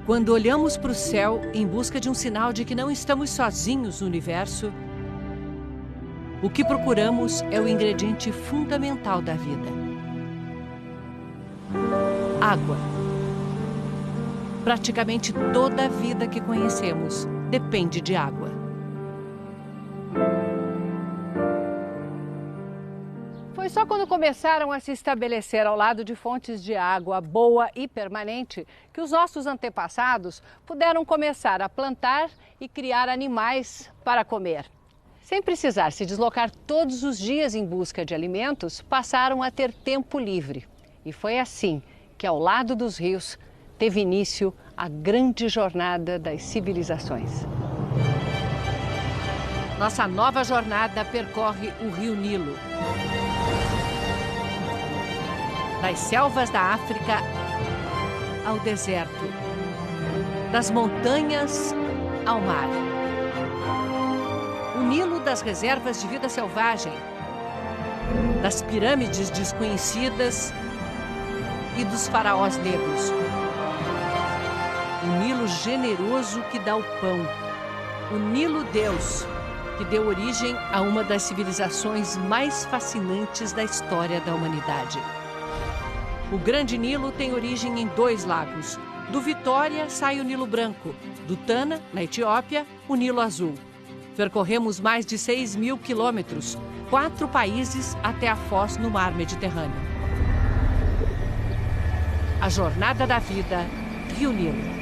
Quando olhamos para o céu em busca de um sinal de que não estamos sozinhos no universo, o que procuramos é o ingrediente fundamental da vida: água. Praticamente toda a vida que conhecemos depende de água. Foi só quando começaram a se estabelecer ao lado de fontes de água boa e permanente que os nossos antepassados puderam começar a plantar e criar animais para comer. Sem precisar se deslocar todos os dias em busca de alimentos, passaram a ter tempo livre. E foi assim que, ao lado dos rios, teve início a grande jornada das civilizações. Nossa nova jornada percorre o Rio Nilo. Das selvas da África ao deserto, das montanhas ao mar. O Nilo das reservas de vida selvagem, das pirâmides desconhecidas e dos faraós negros. O Nilo generoso que dá o pão. O Nilo Deus, que deu origem a uma das civilizações mais fascinantes da história da humanidade. O Grande Nilo tem origem em 2 lagos. Do Vitória sai o Nilo Branco. Do Tana, na Etiópia, o Nilo Azul. Percorremos mais de 6.000 quilômetros, 4 países até a Foz no mar Mediterrâneo. A jornada da vida, Rio Nilo.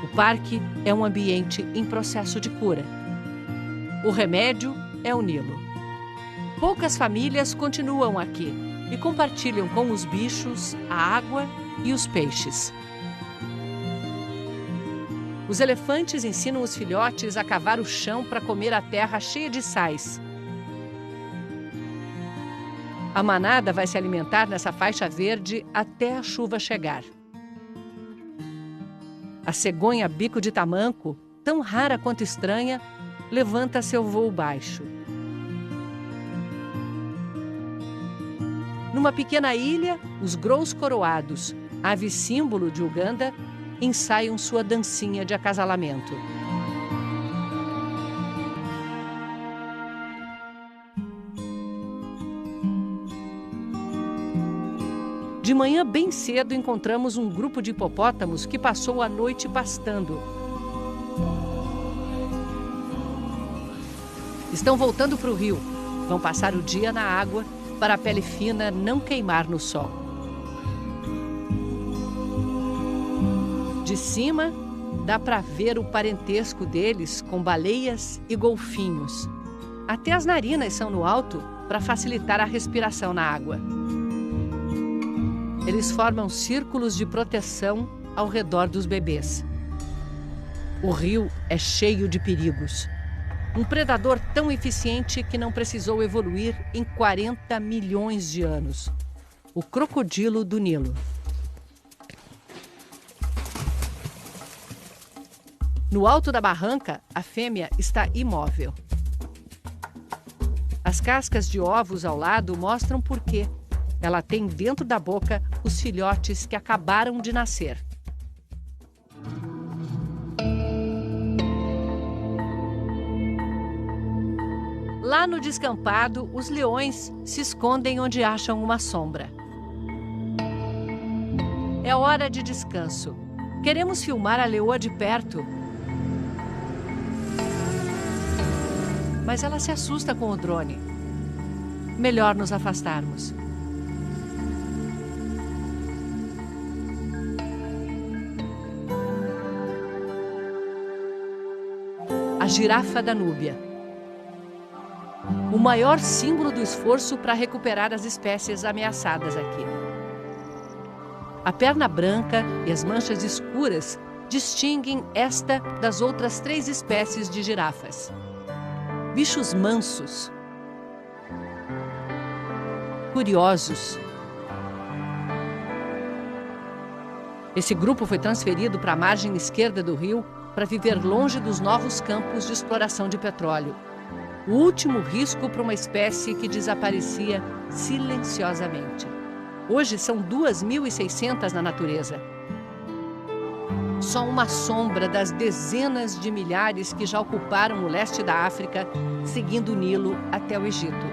O parque é um ambiente em processo de cura. O remédio é o Nilo. Poucas famílias continuam aqui e compartilham com os bichos a água e os peixes. Os elefantes ensinam os filhotes a cavar o chão para comer a terra cheia de sais. A manada vai se alimentar nessa faixa verde até a chuva chegar. A cegonha bico de tamanco, tão rara quanto estranha, levanta seu voo baixo. Numa pequena ilha, os grous coroados, ave símbolo de Uganda, ensaiam sua dancinha de acasalamento. De manhã bem cedo encontramos um grupo de hipopótamos que passou a noite pastando. Estão voltando para o rio. Vão passar o dia na água para a pele fina não queimar no sol. De cima, dá para ver o parentesco deles com baleias e golfinhos. Até as narinas são no alto para facilitar a respiração na água. Eles formam círculos de proteção ao redor dos bebês. O rio é cheio de perigos. Um predador tão eficiente que não precisou evoluir em 40 milhões de anos. O crocodilo do Nilo. No alto da barranca, a fêmea está imóvel. As cascas de ovos ao lado mostram por quê. Ela tem dentro da boca os filhotes que acabaram de nascer. Lá no descampado, os leões se escondem onde acham uma sombra. É hora de descanso. Queremos filmar a leoa de perto. Mas ela se assusta com o drone. Melhor nos afastarmos. A girafa da Núbia. O maior símbolo do esforço para recuperar as espécies ameaçadas aqui. A perna branca e as manchas escuras distinguem esta das outras 3 espécies de girafas. Bichos mansos, curiosos. Esse grupo foi transferido para a margem esquerda do rio para viver longe dos novos campos de exploração de petróleo. O último risco para uma espécie que desaparecia silenciosamente. Hoje são 2.600 na natureza. Só uma sombra das dezenas de milhares que já ocuparam o leste da África, seguindo o Nilo até o Egito.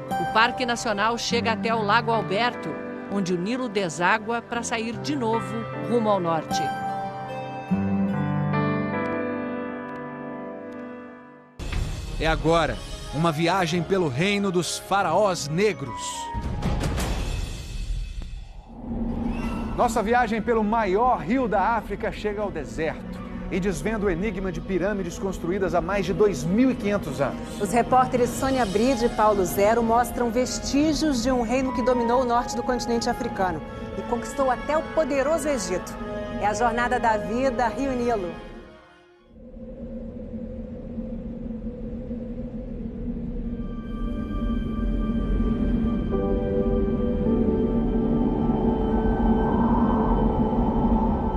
O Parque Nacional chega até o Lago Alberto, onde o Nilo deságua para sair de novo rumo ao norte. É agora, uma viagem pelo reino dos faraós negros. Nossa viagem pelo maior rio da África chega ao deserto e desvenda o enigma de pirâmides construídas há mais de 2.500 anos. Os repórteres Sônia Bride e Paulo Zero mostram vestígios de um reino que dominou o norte do continente africano e conquistou até o poderoso Egito. É a jornada da vida, Rio Nilo.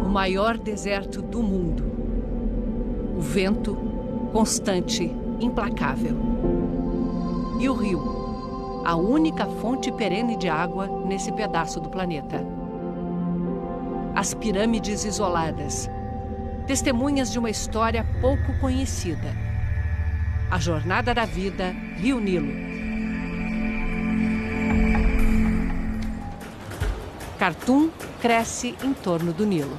O maior deserto do mundo. O vento constante, implacável. E o rio, a única fonte perene de água nesse pedaço do planeta. As pirâmides isoladas, testemunhas de uma história pouco conhecida. A jornada da vida, Rio Nilo. Khartoum cresce em torno do Nilo.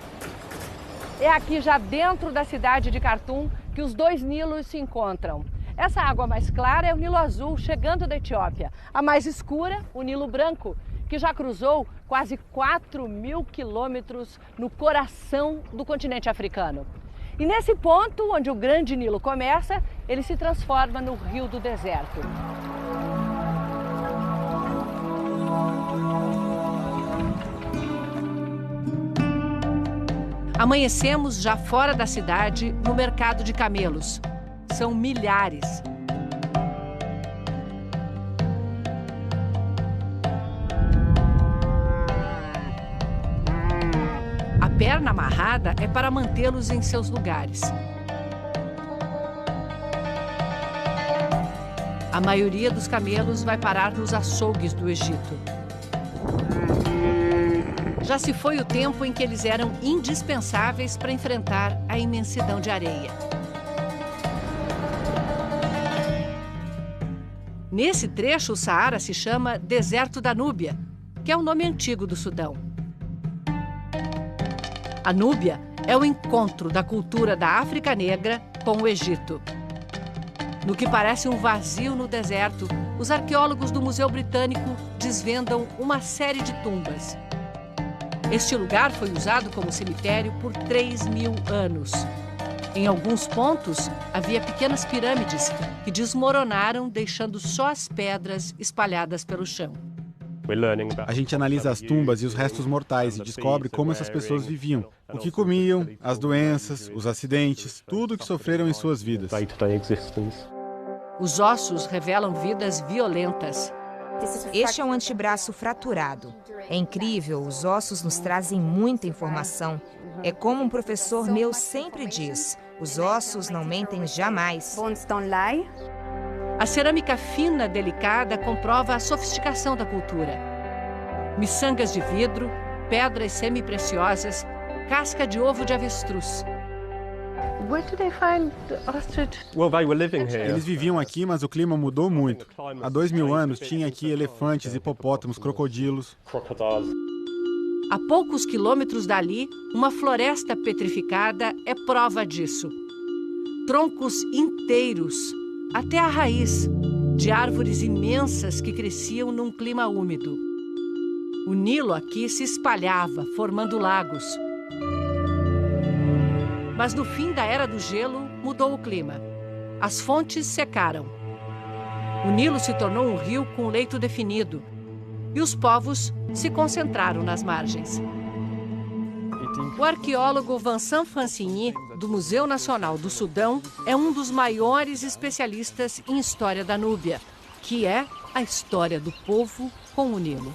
É aqui, já dentro da cidade de Khartoum, que os dois Nilos se encontram. Essa água mais clara é o Nilo Azul, chegando da Etiópia. A mais escura, o Nilo Branco, que já cruzou quase 4.000 quilômetros no coração do continente africano. E nesse ponto, onde o grande Nilo começa, ele se transforma no Rio do Deserto. Amanhecemos já fora da cidade, no mercado de camelos. São milhares. A perna amarrada é para mantê-los em seus lugares. A maioria dos camelos vai parar nos açougues do Egito. Já se foi o tempo em que eles eram indispensáveis para enfrentar a imensidão de areia. Nesse trecho, o Saara se chama Deserto da Núbia, que é o nome antigo do Sudão. A Núbia é o encontro da cultura da África Negra com o Egito. No que parece um vazio no deserto, os arqueólogos do Museu Britânico desvendam uma série de tumbas. Este lugar foi usado como cemitério por 3.000 anos. Em alguns pontos, havia pequenas pirâmides que desmoronaram, deixando só as pedras espalhadas pelo chão. A gente analisa as tumbas e os restos mortais e descobre como essas pessoas viviam, o que comiam, as doenças, os acidentes, tudo o que sofreram em suas vidas. Os ossos revelam vidas violentas. Este é um antebraço fraturado. É incrível, os ossos nos trazem muita informação. É como um professor meu sempre diz, os ossos não mentem jamais. A cerâmica fina, delicada, comprova a sofisticação da cultura. Miçangas de vidro, pedras semi-preciosas, casca de ovo de avestruz. Eles viviam aqui, mas o clima mudou muito. Há 2.000 anos tinha aqui elefantes, hipopótamos, crocodilos. A poucos quilômetros dali, uma floresta petrificada é prova disso. Troncos inteiros, até a raiz, de árvores imensas que cresciam num clima úmido. O Nilo aqui se espalhava, formando lagos. Mas no fim da Era do Gelo, mudou o clima. As fontes secaram. O Nilo se tornou um rio com leito definido. E os povos se concentraram nas margens. O arqueólogo Vincent Francini, do Museu Nacional do Sudão, é um dos maiores especialistas em história da Núbia, que é a história do povo com o Nilo.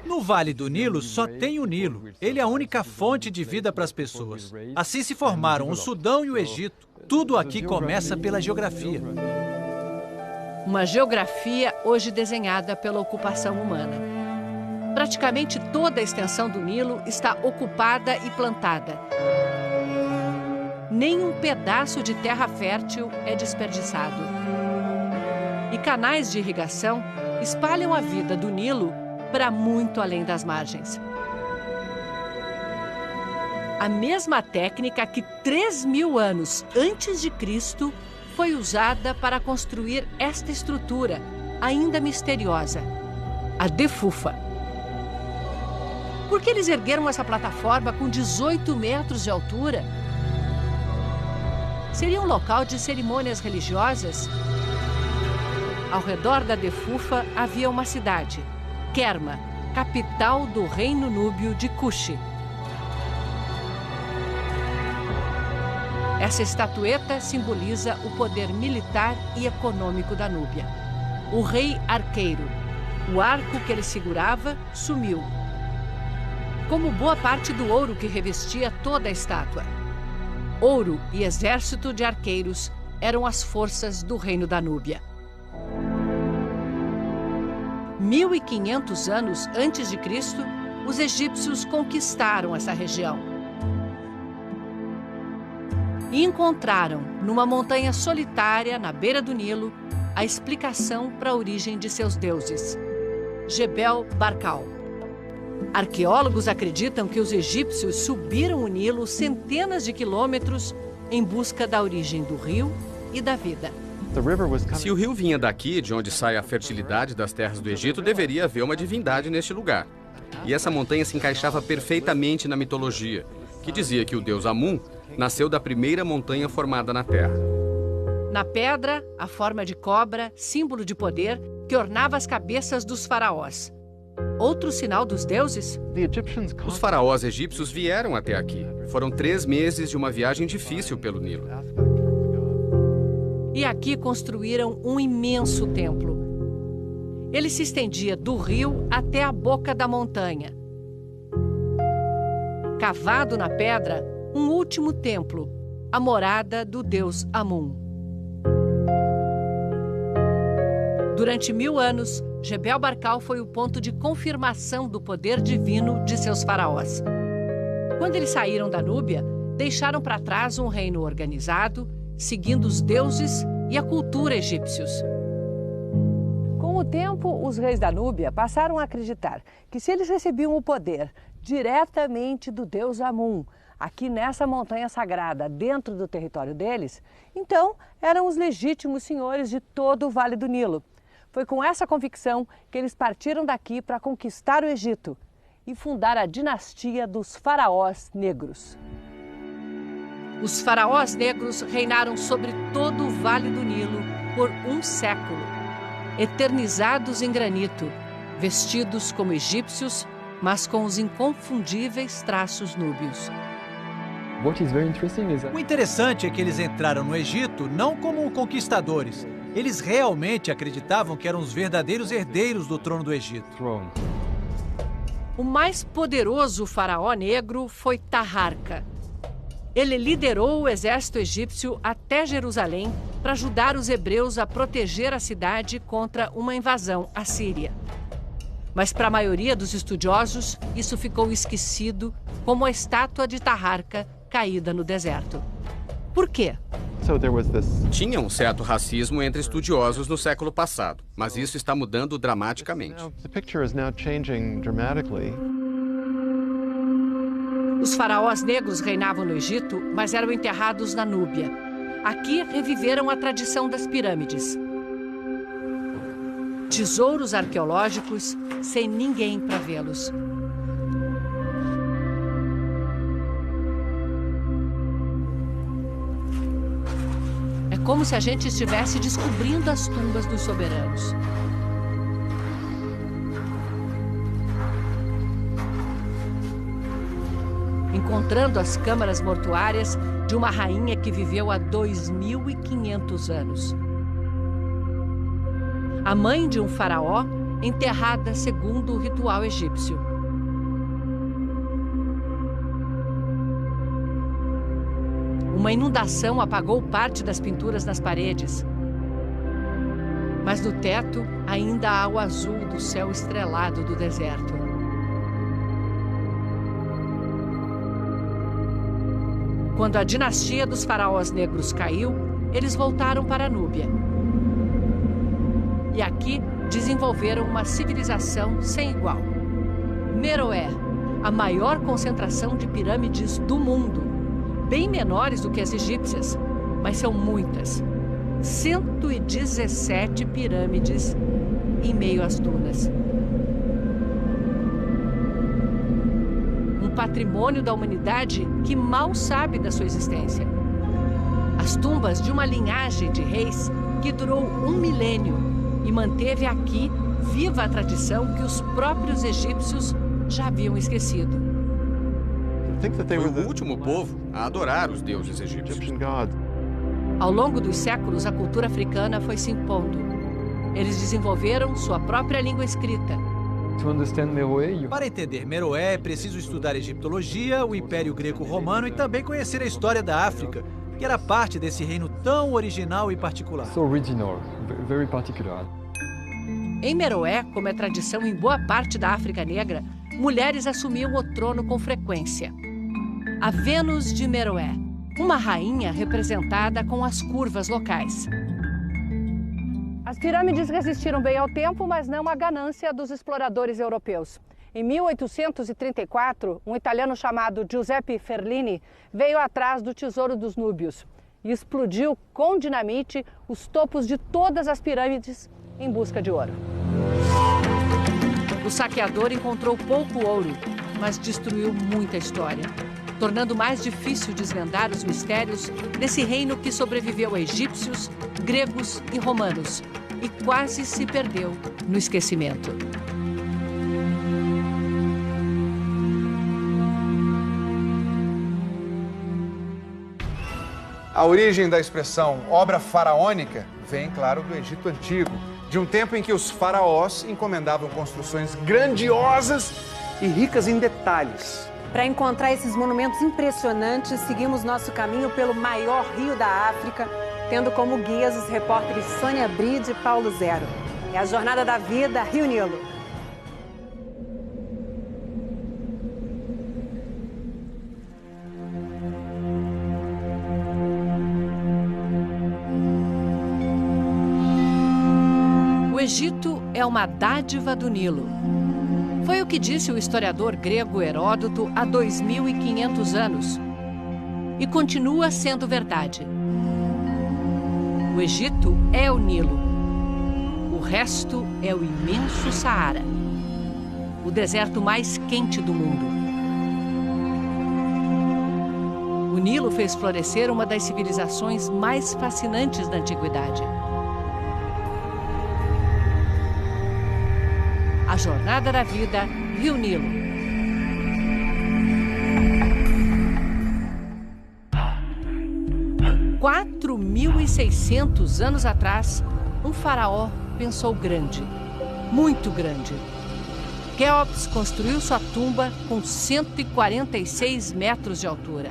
No Vale do Nilo só tem o Nilo. Ele é a única fonte de vida para as pessoas. Assim se formaram o Sudão e o Egito. Tudo aqui começa pela geografia. Uma geografia hoje desenhada pela ocupação humana. Praticamente toda a extensão do Nilo está ocupada e plantada. Nem um pedaço de terra fértil é desperdiçado. E canais de irrigação espalham a vida do Nilo para muito além das margens. A mesma técnica que 3.000 anos antes de Cristo foi usada para construir esta estrutura, ainda misteriosa, a Defufa. Por que eles ergueram essa plataforma com 18 metros de altura? Seria um local de cerimônias religiosas? Ao redor da Defufa havia uma cidade, Kerma, capital do reino núbio de Cuxi. Essa estatueta simboliza o poder militar e econômico da Núbia. O rei arqueiro, o arco que ele segurava, sumiu, como boa parte do ouro que revestia toda a estátua. Ouro e exército de arqueiros eram as forças do reino da Núbia. 1.500 anos antes de Cristo, os egípcios conquistaram essa região. E encontraram, numa montanha solitária, na beira do Nilo, a explicação para a origem de seus deuses, Jebel Barkal. Arqueólogos acreditam que os egípcios subiram o Nilo centenas de quilômetros em busca da origem do rio e da vida. Se o rio vinha daqui, de onde sai a fertilidade das terras do Egito, deveria haver uma divindade neste lugar. E essa montanha se encaixava perfeitamente na mitologia, que dizia que o deus Amun nasceu da primeira montanha formada na terra. Na pedra, a forma de cobra, símbolo de poder, que ornava as cabeças dos faraós. Outro sinal dos deuses? Os faraós egípcios vieram até aqui. Foram 3 meses de uma viagem difícil pelo Nilo. E aqui construíram um imenso templo. Ele se estendia do rio até a boca da montanha. Cavado na pedra, um último templo, a morada do deus Amun. Durante 1000 anos, Jebel Barkal foi o ponto de confirmação do poder divino de seus faraós. Quando eles saíram da Núbia, deixaram para trás um reino organizado, seguindo os deuses e a cultura egípcios. Com o tempo, os reis da Núbia passaram a acreditar que se eles recebiam o poder diretamente do deus Amun, aqui nessa montanha sagrada, dentro do território deles, então eram os legítimos senhores de todo o Vale do Nilo. Foi com essa convicção que eles partiram daqui para conquistar o Egito e fundar a dinastia dos faraós negros. Os faraós negros reinaram sobre todo o Vale do Nilo por 1 século, eternizados em granito, vestidos como egípcios, mas com os inconfundíveis traços núbios. O interessante é que eles entraram no Egito não como conquistadores. Eles realmente acreditavam que eram os verdadeiros herdeiros do trono do Egito. O mais poderoso faraó negro foi Taharka. Ele liderou o exército egípcio até Jerusalém para ajudar os hebreus a proteger a cidade contra uma invasão assíria. Mas para a maioria dos estudiosos, isso ficou esquecido, como a estátua de Taharka caída no deserto. Por quê? Tinha um certo racismo entre estudiosos no século passado, mas isso está mudando dramaticamente. Os faraós negros reinavam no Egito, mas eram enterrados na Núbia. Aqui reviveram a tradição das pirâmides. Tesouros arqueológicos sem ninguém para vê-los. É como se a gente estivesse descobrindo as tumbas dos soberanos. Encontrando as câmaras mortuárias de uma rainha que viveu há 2.500 anos. A mãe de um faraó, enterrada segundo o ritual egípcio. Uma inundação apagou parte das pinturas nas paredes. Mas no teto ainda há o azul do céu estrelado do deserto. Quando a dinastia dos faraós negros caiu, eles voltaram para a Núbia. E aqui desenvolveram uma civilização sem igual. Meroé, a maior concentração de pirâmides do mundo. Bem menores do que as egípcias, mas são muitas. 117 pirâmides em meio às dunas. Um patrimônio da humanidade que mal sabe da sua existência. As tumbas de uma linhagem de reis que durou 1 milênio e manteve aqui viva a tradição que os próprios egípcios já haviam esquecido. Foi o último povo a adorar os deuses egípcios. Ao longo dos séculos, a cultura africana foi se impondo. Eles desenvolveram sua própria língua escrita. Para entender Meroé, é preciso estudar egiptologia, o Império Greco-Romano e também conhecer a história da África, que era parte desse reino tão original e particular. Em Meroé, como é tradição em boa parte da África Negra, mulheres assumiam o trono com frequência. A Vênus de Meroé, uma rainha representada com as curvas locais. As pirâmides resistiram bem ao tempo, mas não à ganância dos exploradores europeus. Em 1834, um italiano chamado Giuseppe Ferlini veio atrás do tesouro dos núbios e explodiu com dinamite os topos de todas as pirâmides em busca de ouro. O saqueador encontrou pouco ouro, mas destruiu muita história, tornando mais difícil desvendar os mistérios desse reino que sobreviveu a egípcios, gregos e romanos e quase se perdeu no esquecimento. A origem da expressão obra faraônica vem, claro, do Egito Antigo, de um tempo em que os faraós encomendavam construções grandiosas e ricas em detalhes. Para encontrar esses monumentos impressionantes, seguimos nosso caminho pelo maior rio da África, tendo como guias os repórteres Sônia Bride e Paulo Zero. É a Jornada da Vida, Rio Nilo. O Egito é uma dádiva do Nilo. Foi o que disse o historiador grego Heródoto há 2.500 anos. E continua sendo verdade. O Egito é o Nilo. O resto é o imenso Saara, o deserto mais quente do mundo. O Nilo fez florescer uma das civilizações mais fascinantes da antiguidade. A Jornada da Vida, Rio Nilo. Há 4.600 anos atrás, um faraó pensou grande, muito grande. Quéops construiu sua tumba com 146 metros de altura.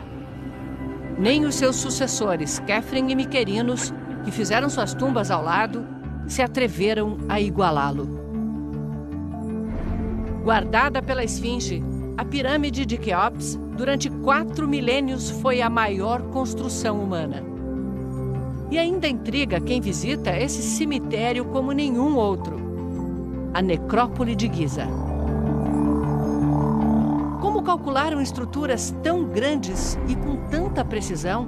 Nem os seus sucessores, Quéfren e Miquerinos, que fizeram suas tumbas ao lado, se atreveram a igualá-lo. Guardada pela Esfinge, a pirâmide de Quéops, durante 4 milênios, foi a maior construção humana. E ainda intriga quem visita esse cemitério como nenhum outro, a Necrópole de Giza. Como calcularam estruturas tão grandes e com tanta precisão?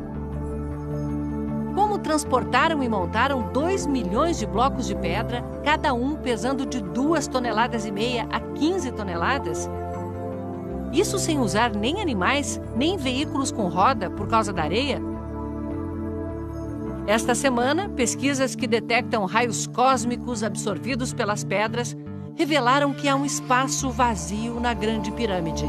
Como transportaram e montaram 2 milhões de blocos de pedra, cada um pesando de 2,5 toneladas a 15 toneladas? Isso sem usar nem animais, nem veículos com roda por causa da areia? Esta semana, pesquisas que detectam raios cósmicos absorvidos pelas pedras revelaram que há um espaço vazio na Grande Pirâmide.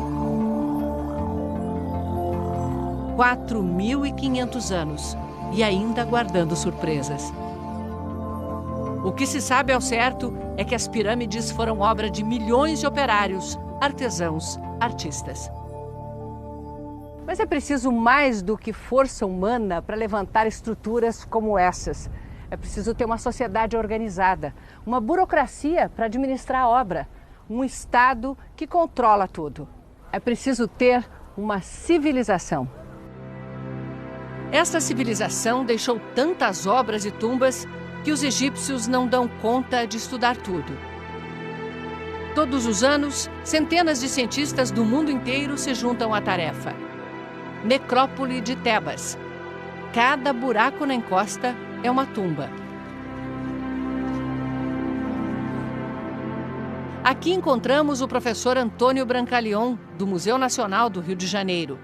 4.500 anos. E ainda guardando surpresas. O que se sabe ao certo é que as pirâmides foram obra de milhões de operários, artesãos, artistas. Mas é preciso mais do que força humana para levantar estruturas como essas. É preciso ter uma sociedade organizada, uma burocracia para administrar a obra, um Estado que controla tudo. É preciso ter uma civilização. Essa civilização deixou tantas obras e tumbas que os egípcios não dão conta de estudar tudo. Todos os anos, centenas de cientistas do mundo inteiro se juntam à tarefa. Necrópole de Tebas. Cada buraco na encosta é uma tumba. Aqui encontramos o professor Antônio Brancaleon, do Museu Nacional do Rio de Janeiro.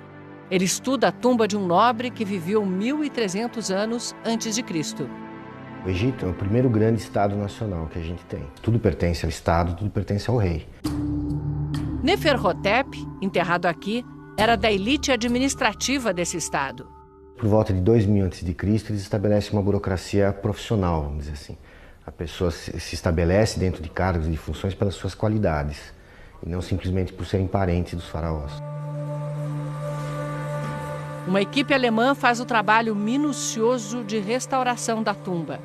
Ele estuda a tumba de um nobre que viveu 1.300 anos antes de Cristo. O Egito é o primeiro grande Estado nacional que a gente tem. Tudo pertence ao Estado, tudo pertence ao rei. Neferhotep, enterrado aqui, era da elite administrativa desse Estado. Por volta de 2000 a.C., eles estabelecem uma burocracia profissional, vamos dizer assim. A pessoa se estabelece dentro de cargos e de funções pelas suas qualidades, e não simplesmente por serem parentes dos faraós. Uma equipe alemã faz o trabalho minucioso de restauração da tumba.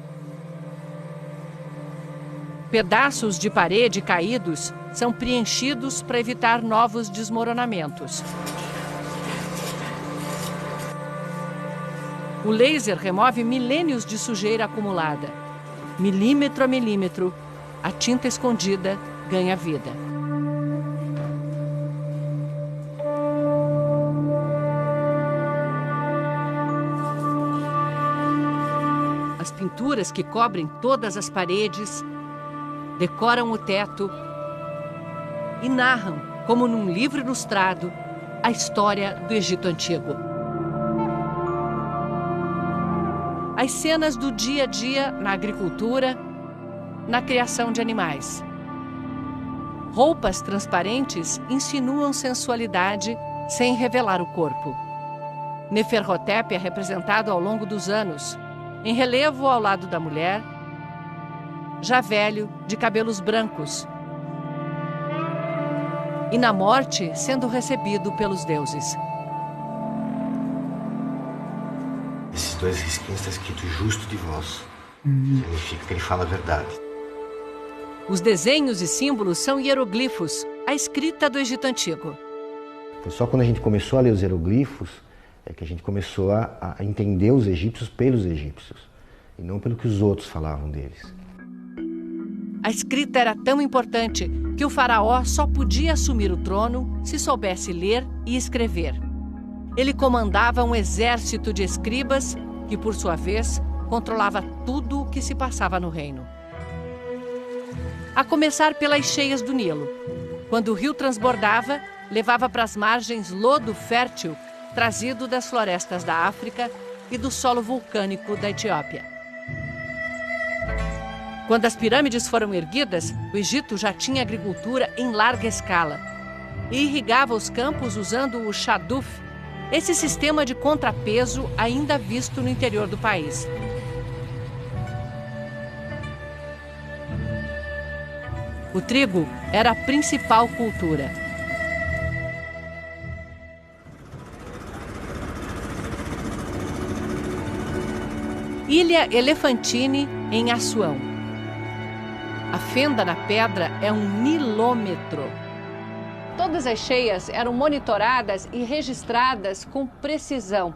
Pedaços de parede caídos são preenchidos para evitar novos desmoronamentos. O laser remove milênios de sujeira acumulada. Milímetro a milímetro, a tinta escondida ganha vida. As pinturas que cobrem todas as paredes, decoram o teto e narram, como num livro ilustrado, a história do Egito Antigo. As cenas do dia a dia na agricultura, na criação de animais. Roupas transparentes insinuam sensualidade sem revelar o corpo. Neferhotep é representado ao longo dos anos, em relevo ao lado da mulher, já velho, de cabelos brancos, e na morte sendo recebido pelos deuses. Esses dois risquinhos está escrito justo de vós. Significa que ele fala a verdade. Os desenhos e símbolos são hieroglifos, a escrita do Egito Antigo. Foi só quando a gente começou a ler os hieroglifos é que a gente começou a entender os egípcios pelos egípcios, e não pelo que os outros falavam deles. A escrita era tão importante que o faraó só podia assumir o trono se soubesse ler e escrever. Ele comandava um exército de escribas que, por sua vez, controlava tudo o que se passava no reino. A começar pelas cheias do Nilo. Quando o rio transbordava, levava para as margens lodo fértil trazido das florestas da África e do solo vulcânico da Etiópia. Quando as pirâmides foram erguidas, o Egito já tinha agricultura em larga escala e irrigava os campos usando o shaduf, esse sistema de contrapeso ainda visto no interior do país. O trigo era a principal cultura. Ilha Elefantine, em Assuão. A fenda na pedra é 1 nilômetro. Todas as cheias eram monitoradas e registradas com precisão.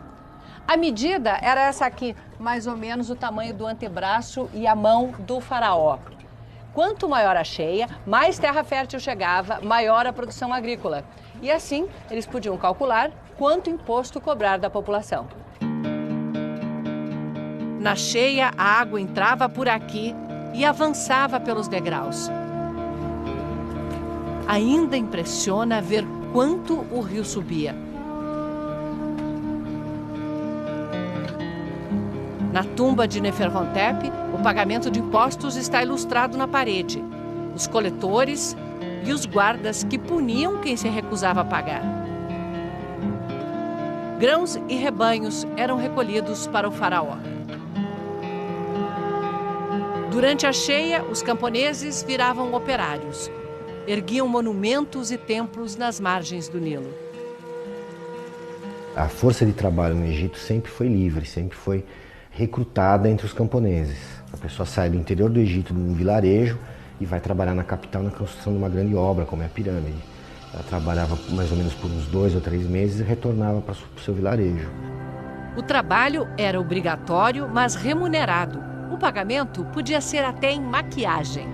A medida era essa aqui, mais ou menos o tamanho do antebraço e a mão do faraó. Quanto maior a cheia, mais terra fértil chegava, maior a produção agrícola. E assim, eles podiam calcular quanto imposto cobrar da população. Na cheia, a água entrava por aqui e avançava pelos degraus. Ainda impressiona ver quanto o rio subia. Na tumba de Neferhotep, o pagamento de impostos está ilustrado na parede. Os coletores e os guardas que puniam quem se recusava a pagar. Grãos e rebanhos eram recolhidos para o faraó. Durante a cheia, os camponeses viravam operários. Erguiam monumentos e templos nas margens do Nilo. A força de trabalho no Egito sempre foi livre, sempre foi recrutada entre os camponeses. A pessoa sai do interior do Egito, de um vilarejo, e vai trabalhar na capital na construção de uma grande obra, como é a pirâmide. Ela trabalhava mais ou menos por uns 2 ou 3 meses e retornava para o seu vilarejo. O trabalho era obrigatório, mas remunerado. O pagamento podia ser até em maquiagem.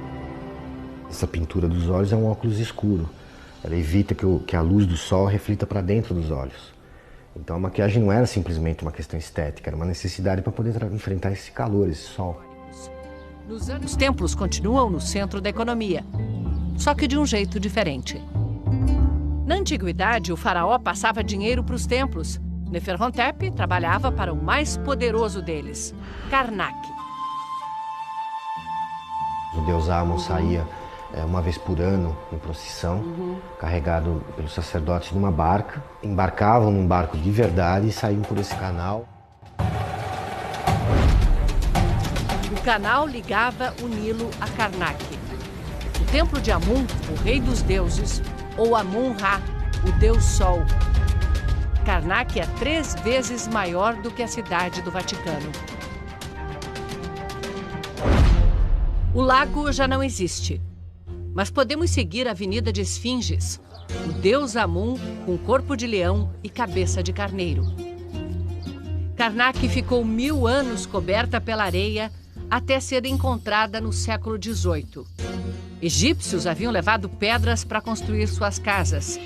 Essa pintura dos olhos é um óculos escuro. Ela evita que a luz do sol reflita para dentro dos olhos. Então a maquiagem não era simplesmente uma questão estética, era uma necessidade para poder enfrentar esse calor, esse sol. Os templos continuam no centro da economia, só que de um jeito diferente. Na antiguidade, o faraó passava dinheiro para os templos. Neferhotep trabalhava para o mais poderoso deles, Karnak. O deus Amon saía uma vez por ano em procissão, carregado pelos sacerdotes numa barca. Embarcavam num barco de verdade e saíam por esse canal. O canal ligava o Nilo a Karnak. O templo de Amun, o rei dos deuses, ou Amun-Ra, o deus Sol. Karnak é 3 vezes maior do que a cidade do Vaticano. O lago já não existe, mas podemos seguir a Avenida de Esfinges, o deus Amun com corpo de leão e cabeça de carneiro. Karnak ficou 1000 anos coberta pela areia até ser encontrada no século XVIII. Egípcios haviam levado pedras para construir suas casas.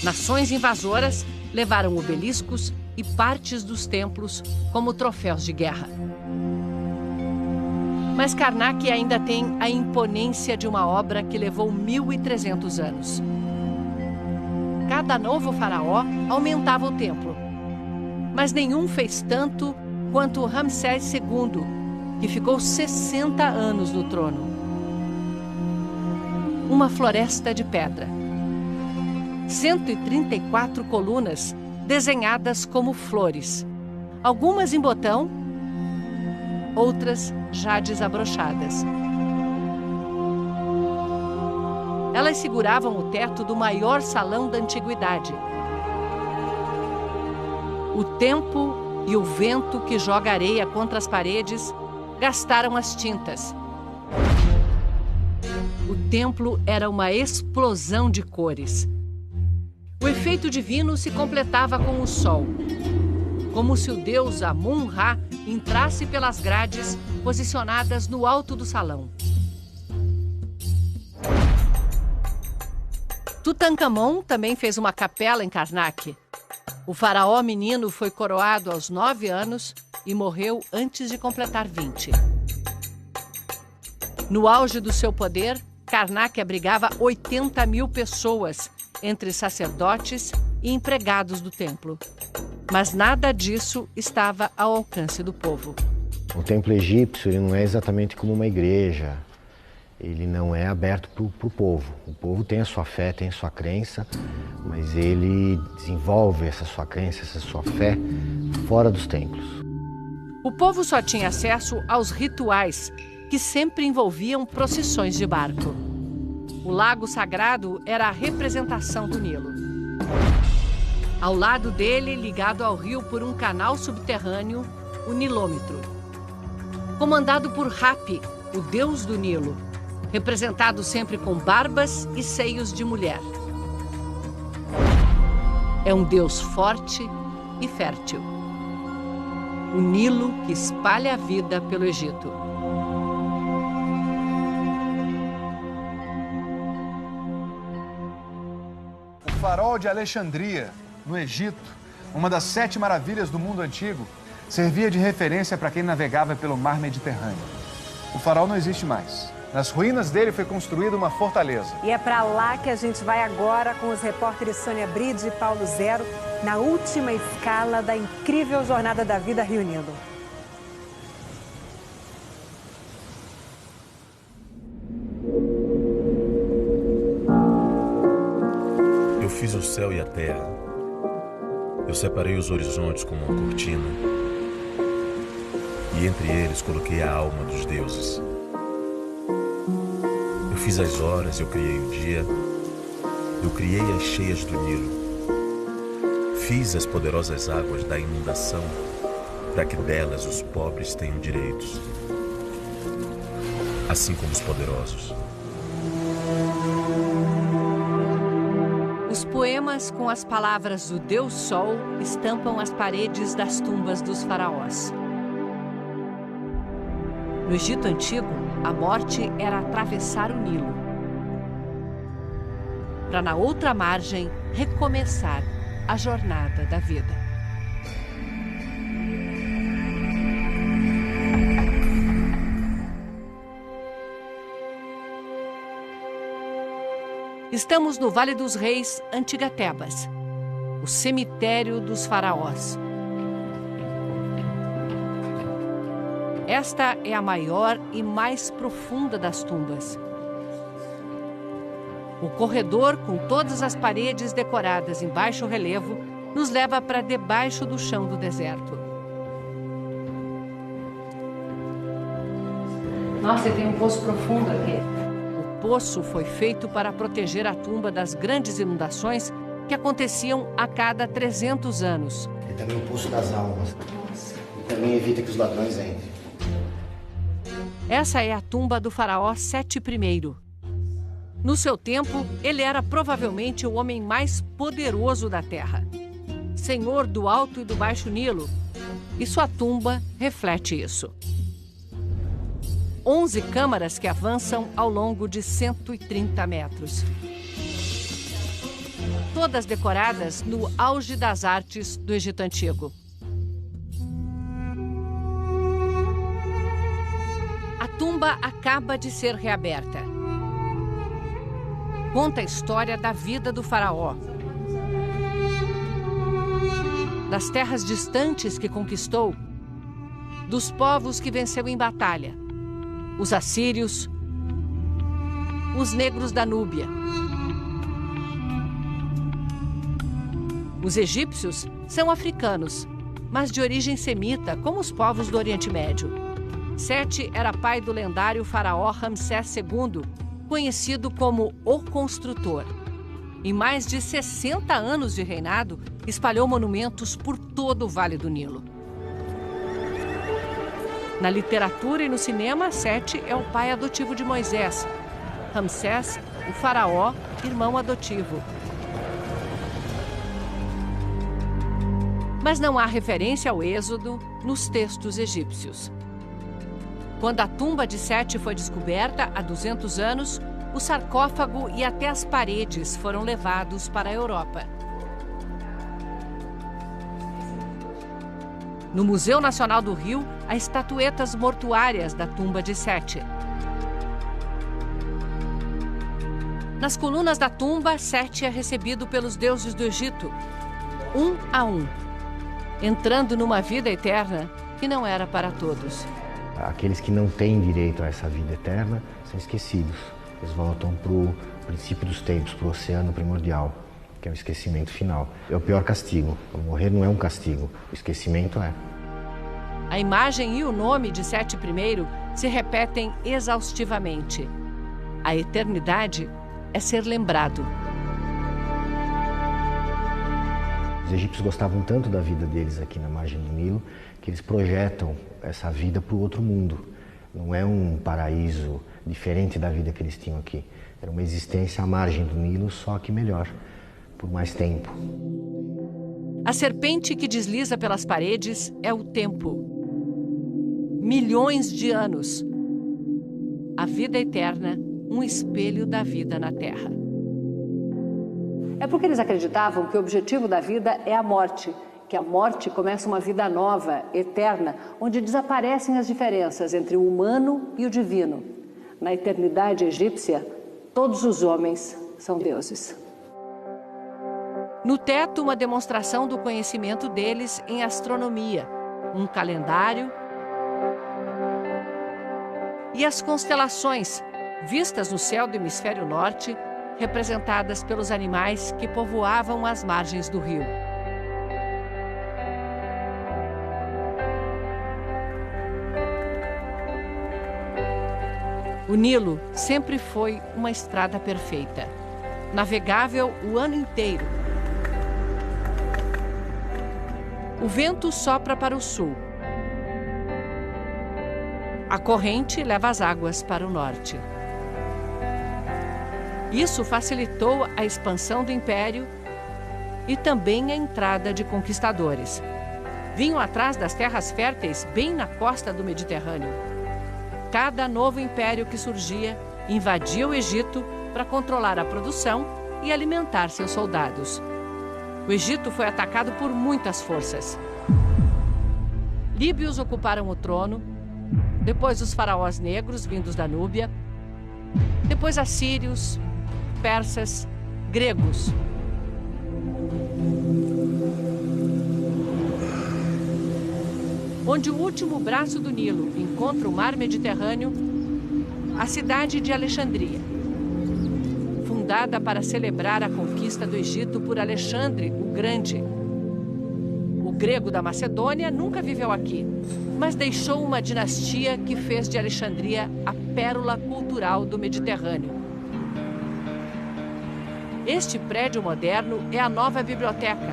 Nações invasoras levaram obeliscos e partes dos templos como troféus de guerra. Mas Karnak ainda tem a imponência de uma obra que levou 1300 anos. Cada novo faraó aumentava o templo, mas nenhum fez tanto quanto Ramsés II, que ficou 60 anos no trono. Uma floresta de pedra. 134 colunas desenhadas como flores, algumas em botão, outras já desabrochadas. Elas seguravam o teto do maior salão da antiguidade. O tempo e o vento que joga areia contra as paredes gastaram as tintas. O templo era uma explosão de cores. O efeito divino se completava com o sol, como se o deus Amun-Ra entrasse pelas grades posicionadas no alto do salão. Tutankhamon também fez uma capela em Karnak. O faraó menino foi coroado aos 9 anos e morreu antes de completar 20. No auge do seu poder, Karnak abrigava 80.000 pessoas, entre sacerdotes e empregados do templo. Mas nada disso estava ao alcance do povo. O templo egípcio ele não é exatamente como uma igreja. Ele não é aberto para o povo. O povo tem a sua fé, tem a sua crença, mas ele desenvolve essa sua crença, essa sua fé fora dos templos. O povo só tinha acesso aos rituais, que sempre envolviam procissões de barco. O lago sagrado era a representação do Nilo. Ao lado dele, ligado ao rio por um canal subterrâneo, o Nilômetro. Comandado por Hapi, o deus do Nilo, representado sempre com barbas e seios de mulher. É um deus forte e fértil. O Nilo que espalha a vida pelo Egito. O farol de Alexandria, no Egito, uma das 7 maravilhas do mundo antigo, servia de referência para quem navegava pelo mar Mediterrâneo. O farol não existe mais. Nas ruínas dele foi construída uma fortaleza. E é para lá que a gente vai agora com os repórteres Sônia Bride e Paulo Zero, na última escala da incrível Jornada da Vida Rio Nilo. Eu fiz o céu e a terra. Eu separei os horizontes como uma cortina. E entre eles coloquei a alma dos deuses. Eu fiz as horas, eu criei o dia. Eu criei as cheias do Nilo. Fiz as poderosas águas da inundação para que delas os pobres tenham direitos, assim como os poderosos. Os poemas com as palavras do Deus Sol estampam as paredes das tumbas dos faraós. No Egito Antigo, a morte era atravessar o Nilo, para na outra margem recomeçar a jornada da vida. Estamos no Vale dos Reis, Antiga Tebas, o cemitério dos faraós. Esta é a maior e mais profunda das tumbas. O corredor, com todas as paredes decoradas em baixo relevo, nos leva para debaixo do chão do deserto. Nossa, tem um poço profundo aqui. O poço foi feito para proteger a tumba das grandes inundações que aconteciam a cada 300 anos. É também o poço das almas. E também evita que os ladrões entrem. Essa é a tumba do faraó Sete I. No seu tempo, ele era provavelmente o homem mais poderoso da terra. Senhor do Alto e do Baixo Nilo. E sua tumba reflete isso. 11 câmaras que avançam ao longo de 130 metros. Todas decoradas no auge das artes do Egito Antigo. A tumba acaba de ser reaberta. Conta a história da vida do faraó, das terras distantes que conquistou, dos povos que venceu em batalha, os assírios, os negros da Núbia. Os egípcios são africanos, mas de origem semita, como os povos do Oriente Médio. Sete era pai do lendário faraó Ramsés II, conhecido como o Construtor. Em mais de 60 anos de reinado, espalhou monumentos por todo o Vale do Nilo. Na literatura e no cinema, Sete é o pai adotivo de Moisés. Ramsés, o faraó, irmão adotivo. Mas não há referência ao Êxodo nos textos egípcios. Quando a tumba de Sete foi descoberta há 200 anos, o sarcófago e até as paredes foram levados para a Europa. No Museu Nacional do Rio, há estatuetas mortuárias da tumba de Sete. Nas colunas da tumba, Sete é recebido pelos deuses do Egito, um a um, entrando numa vida eterna que não era para todos. Aqueles que não têm direito a essa vida eterna são esquecidos. Eles voltam para o princípio dos tempos, para o oceano primordial, que é o esquecimento final. É o pior castigo. Morrer não é um castigo, o esquecimento é. A imagem e o nome de Sete I se repetem exaustivamente. A eternidade é ser lembrado. Os egípcios gostavam tanto da vida deles aqui na margem do Nilo que eles projetam essa vida para o outro mundo. Não é um paraíso diferente da vida que eles tinham aqui. Era uma existência à margem do Nilo, só que melhor, por mais tempo. A serpente que desliza pelas paredes é o tempo. Milhões de anos. A vida eterna, um espelho da vida na Terra. É porque eles acreditavam que o objetivo da vida é a morte, que a morte começa uma vida nova, eterna, onde desaparecem as diferenças entre o humano e o divino. Na eternidade egípcia, todos os homens são deuses. No teto, uma demonstração do conhecimento deles em astronomia, um calendário e as constelações, vistas no céu do hemisfério norte, representadas pelos animais que povoavam as margens do rio. O Nilo sempre foi uma estrada perfeita, navegável o ano inteiro. O vento sopra para o sul, A corrente leva as águas para o norte. Isso facilitou a expansão do império e também a entrada de conquistadores. Vinham atrás das terras férteis bem na costa do Mediterrâneo. Cada novo império que surgia invadia o Egito para controlar a produção e alimentar seus soldados. O Egito foi atacado por muitas forças. Líbios ocuparam o trono, depois os faraós negros vindos da Núbia, depois assírios, persas, gregos. Onde o último braço do Nilo encontra o mar Mediterrâneo, a cidade de Alexandria, fundada para celebrar a conquista do Egito por Alexandre o Grande. O grego da Macedônia nunca viveu aqui, mas deixou uma dinastia que fez de Alexandria a pérola cultural do Mediterrâneo. Este prédio moderno é a nova biblioteca.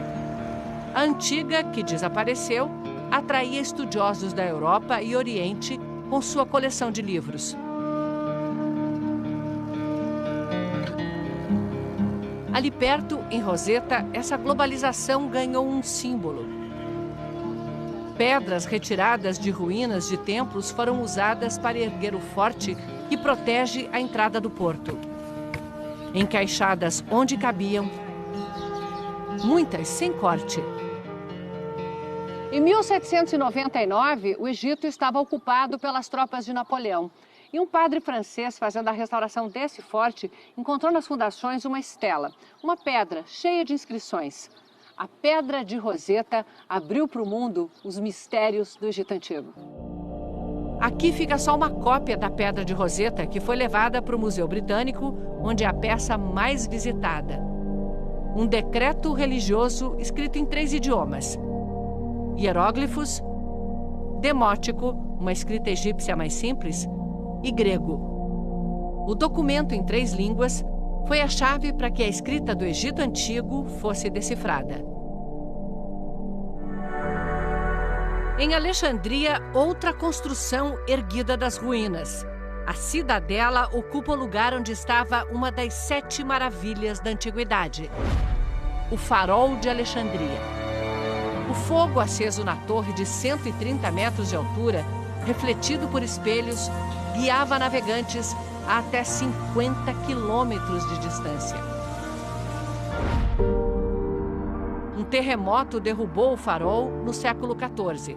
A antiga, que desapareceu, atraía estudiosos da Europa e Oriente com sua coleção de livros. Ali perto, em Roseta, essa globalização ganhou um símbolo. Pedras retiradas de ruínas de templos foram usadas para erguer o forte que protege a entrada do porto. Encaixadas onde cabiam, muitas sem corte. Em 1799, o Egito estava ocupado pelas tropas de Napoleão. E um padre francês, fazendo a restauração desse forte, encontrou nas fundações uma estela, uma pedra cheia de inscrições. A Pedra de Roseta abriu para o mundo os mistérios do Egito Antigo. Aqui fica só uma cópia da Pedra de Roseta, que foi levada para o Museu Britânico, onde é a peça mais visitada. Um decreto religioso escrito em 3 idiomas. Hieróglifos, demótico, uma escrita egípcia mais simples, e grego. O documento em 3 línguas foi a chave para que a escrita do Egito Antigo fosse decifrada. Em Alexandria, outra construção erguida das ruínas. A cidadela ocupa o lugar onde estava uma das 7 maravilhas da antiguidade, o Farol de Alexandria. O fogo aceso na torre de 130 metros de altura, refletido por espelhos, guiava navegantes a até 50 quilômetros de distância. Um terremoto derrubou o farol no século XIV.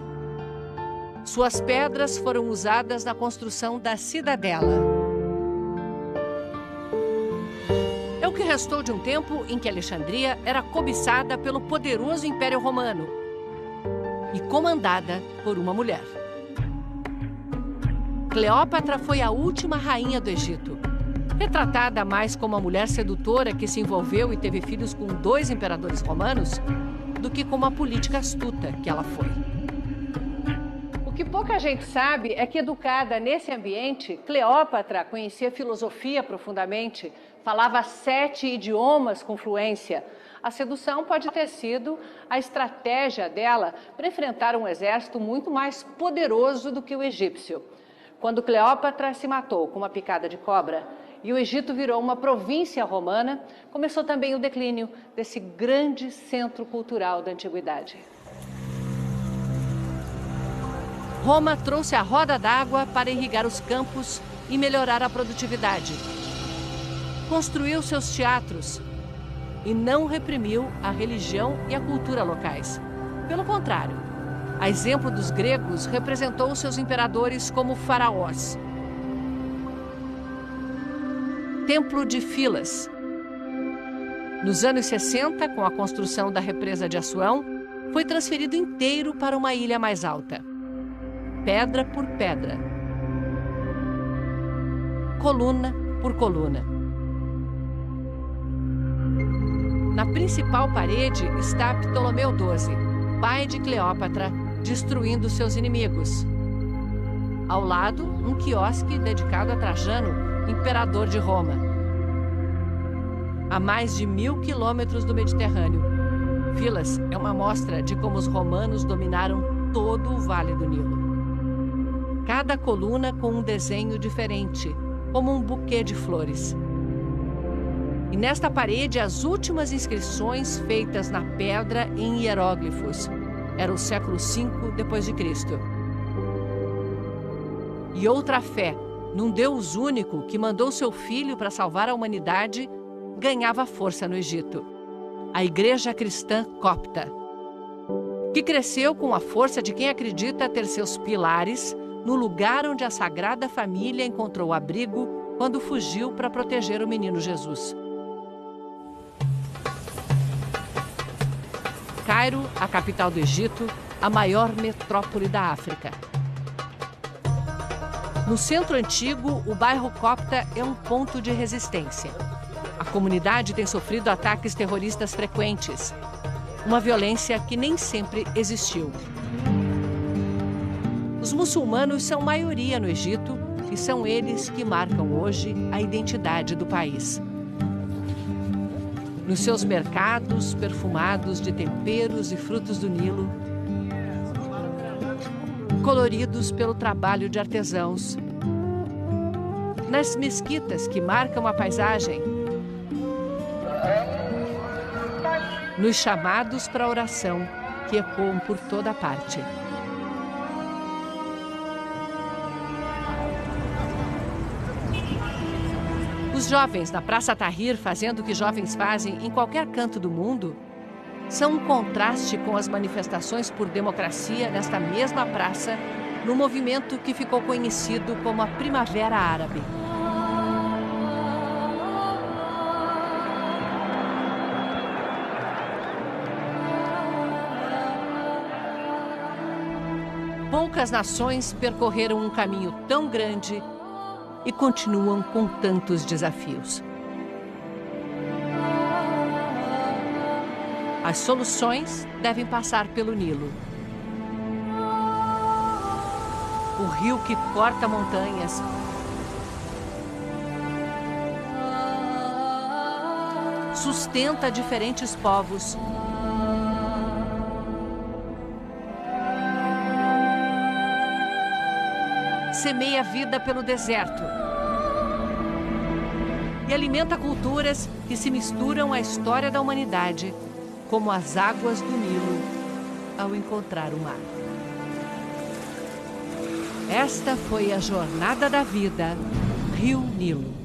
Suas pedras foram usadas na construção da cidadela. É o que restou de um tempo em que Alexandria era cobiçada pelo poderoso Império Romano e comandada por uma mulher. Cleópatra foi a última rainha do Egito, retratada mais como uma mulher sedutora que se envolveu e teve filhos com 2 imperadores romanos, do que como a política astuta que ela foi. O que pouca gente sabe é que, educada nesse ambiente, Cleópatra conhecia filosofia profundamente, falava 7 idiomas com fluência. A sedução pode ter sido a estratégia dela para enfrentar um exército muito mais poderoso do que o egípcio. Quando Cleópatra se matou com uma picada de cobra e o Egito virou uma província romana, começou também o declínio desse grande centro cultural da antiguidade. Roma trouxe a roda d'água para irrigar os campos e melhorar a produtividade. Construiu seus teatros e não reprimiu a religião e a cultura locais. Pelo contrário, a exemplo dos gregos, representou seus imperadores como faraós. Templo de Filas. Nos anos 60, com a construção da represa de Assuão, foi transferido inteiro para uma ilha mais alta. Pedra por pedra. Coluna por coluna. Na principal parede está Ptolomeu XII, pai de Cleópatra, destruindo seus inimigos. Ao lado, um quiosque dedicado a Trajano, imperador de Roma. A mais de 1000 quilômetros do Mediterrâneo, Filas é uma amostra de como os romanos dominaram todo o Vale do Nilo. cada coluna com um desenho diferente, como um buquê de flores. E nesta parede, as últimas inscrições feitas na pedra em hieróglifos. Era o século V depois de Cristo. E outra fé, num Deus único que mandou seu Filho para salvar a humanidade, ganhava força no Egito. A Igreja Cristã Copta, que cresceu com a força de quem acredita ter seus pilares no lugar onde a Sagrada Família encontrou abrigo quando fugiu para proteger o menino Jesus. Cairo, a capital do Egito, a maior metrópole da África. No centro antigo, o bairro Copta é um ponto de resistência. A comunidade tem sofrido ataques terroristas frequentes, uma violência que nem sempre existiu. Os muçulmanos são maioria no Egito e são eles que marcam hoje a identidade do país. Nos seus mercados perfumados de temperos e frutos do Nilo, coloridos pelo trabalho de artesãos, nas mesquitas que marcam a paisagem, nos chamados para a oração que ecoam por toda parte. Os jovens na Praça Tahrir, fazendo o que jovens fazem em qualquer canto do mundo, são um contraste com as manifestações por democracia nesta mesma praça, no movimento que ficou conhecido como a Primavera Árabe. Poucas nações percorreram um caminho tão grande e continuam com tantos desafios. As soluções devem passar pelo Nilo. O rio que corta montanhas, sustenta diferentes povos, semeia vida pelo deserto e alimenta culturas que se misturam à história da humanidade, como as águas do Nilo ao encontrar o mar. Esta foi a jornada da vida, Rio Nilo.